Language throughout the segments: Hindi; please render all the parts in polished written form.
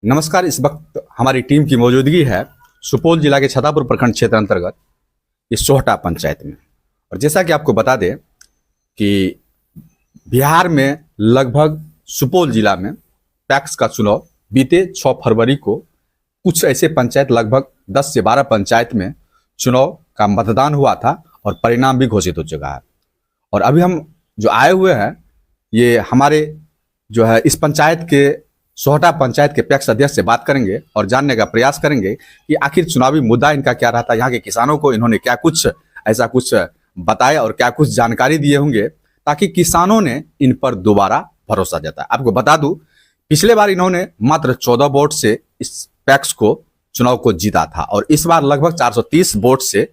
नमस्कार। इस वक्त हमारी टीम की मौजूदगी है सुपौल जिला के छतरपुर प्रखंड क्षेत्र अंतर्गत इस सोहटा पंचायत में। और जैसा कि आपको बता दें कि बिहार में लगभग सुपौल जिला में पैक्स का चुनाव बीते 6 फरवरी को कुछ ऐसे पंचायत लगभग 10 से 12 पंचायत में चुनाव का मतदान हुआ था और परिणाम भी घोषित हो चुका है। और अभी हम जो आए हुए हैं ये हमारे जो है इस पंचायत के सोहटा पंचायत के पैक्स अध्यक्ष से बात करेंगे और जानने का प्रयास करेंगे कि आखिर चुनावी मुद्दा इनका क्या रहता है, यहाँ के किसानों को इन्होंने क्या कुछ ऐसा कुछ बताया और क्या कुछ जानकारी दिए होंगे ताकि किसानों ने इन पर दोबारा भरोसा जताया। आपको बता दूं पिछले बार इन्होंने मात्र 14 वोट से इस पैक्स को चुनाव को जीता था और इस बार लगभग 430 वोट से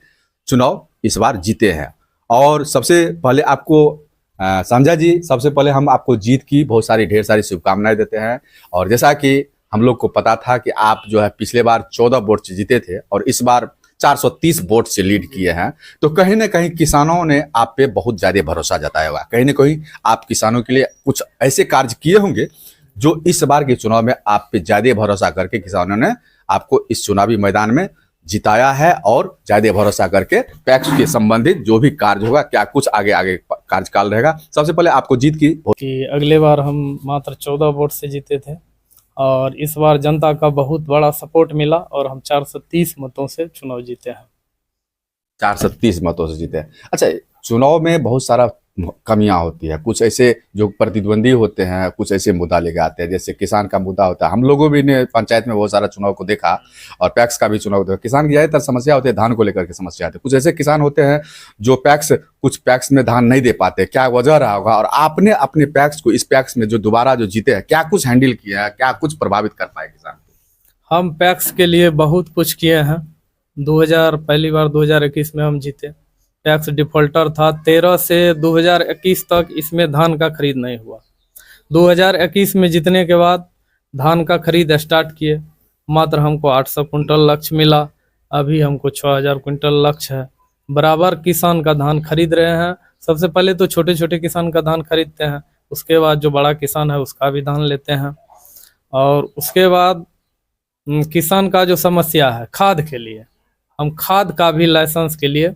चुनाव इस बार जीते हैं। और सबसे पहले आपको संजय जी, सबसे पहले हम आपको जीत की बहुत सारी ढेर सारी शुभकामनाएं देते हैं। और जैसा कि हम लोग को पता था कि आप जो है पिछले बार 14 वोट से जीते थे और इस बार 430 वोट से लीड किए हैं, तो कहीं ना कहीं किसानों ने आप पे बहुत ज़्यादा भरोसा जताया होगा। कहीं ना कहीं आप किसानों के लिए कुछ ऐसे कार्य किए होंगे जो इस बार के चुनाव में आप पे ज़्यादा भरोसा करके किसानों ने आपको इस चुनावी मैदान में जिताया है और ज्यादा भरोसा करके पैक्स के संबंधित जो भी कार्य होगा, क्या कुछ आगे आगे कार्यकाल रहेगा। सबसे पहले आपको जीत की कि अगले बार हम मात्र 14 वोट से जीते थे और इस बार जनता का बहुत बड़ा सपोर्ट मिला और हम 430 मतों से चुनाव जीते हैं। 430 मतों से जीते हैं। अच्छा, चुनाव में बहुत सारा कमियां होती है, कुछ ऐसे जो प्रतिद्वंदी होते हैं कुछ ऐसे मुद्दा लेके आते हैं, जैसे किसान का मुद्दा होता है। हम लोगों भी ने पंचायत में बहुत सारा चुनाव को देखा और पैक्स का भी चुनाव देखा। किसान की ज़्यादातर समस्या होती है धान को लेकर के समस्या आती है। कुछ ऐसे किसान होते हैं जो कुछ पैक्स में धान नहीं दे पाते, क्या वजह रहा होगा और आपने अपने पैक्स को इस पैक्स में जो दोबारा जो जीते हैं क्या कुछ हैंडल किया है, क्या कुछ प्रभावित कर पाए किसान को? हम पैक्स के लिए बहुत कुछ किए हैं। पहली बार 2021 में हम जीते। टैक्स डिफॉल्टर था 13 से 2021 तक, इसमें धान का खरीद नहीं हुआ। 2021 में जीतने के बाद धान का खरीद स्टार्ट किए। मात्र हमको 800 कुंटल लक्ष्य मिला, अभी हमको 6000 कुंटल लक्ष्य है। बराबर किसान का धान खरीद रहे हैं। सबसे पहले तो छोटे छोटे किसान का धान खरीदते हैं, उसके बाद जो बड़ा किसान है उसका भी धान लेते हैं। और उसके बाद किसान का जो समस्या है खाद के लिए, हम खाद का भी लाइसेंस के लिए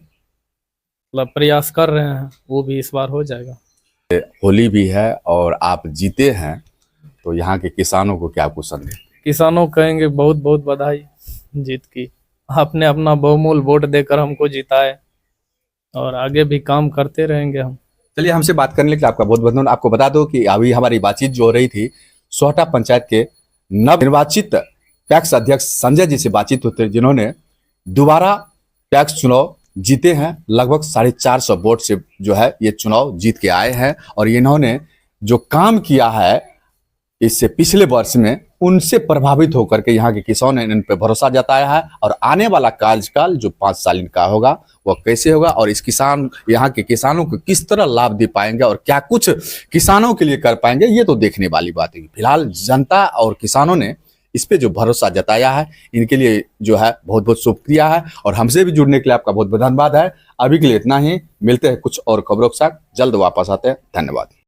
प्रयास कर रहे हैं, वो भी इस बार हो जाएगा। होली भी है और आप जीते हैं, तो यहाँ के किसानों को क्या कुछ संदेश? किसानों कहेंगे बहुत बहुत बधाई जीत की। आपने अपना बहुमूल्य वोट देकर हमको जिताए और आगे भी काम करते रहेंगे हम। चलिए, हमसे बात करने के लिए आपका बहुत बहुत धन्यवाद। आपको बता दो कि अभी हमारी बातचीत जो हो रही थी सोहटा पंचायत के नवनिर्वाचित पैक्स अध्यक्ष संजय जी से बातचीत होते, जिन्होंने दोबारा पैक्स चुनाव जीते हैं। लगभग 450 वोट से जो है ये चुनाव जीत के आए हैं और इन्होंने जो काम किया है इससे पिछले वर्ष में उनसे प्रभावित होकर के यहाँ के किसानों ने इन पर भरोसा जताया है। और आने वाला कार्यकाल जो 5 साल इनका होगा वह कैसे होगा और इस यहाँ के किसानों को किस तरह लाभ दे पाएंगे और क्या कुछ किसानों के लिए कर पाएंगे, ये तो देखने वाली बात है। फिलहाल जनता और किसानों ने इस पे जो भरोसा जताया है इनके लिए जो है बहुत बहुत शुक्रिया है और हमसे भी जुड़ने के लिए आपका बहुत बहुत धन्यवाद है। अभी के लिए इतना ही, मिलते हैं कुछ और खबरों के साथ, जल्द वापस आते हैं। धन्यवाद।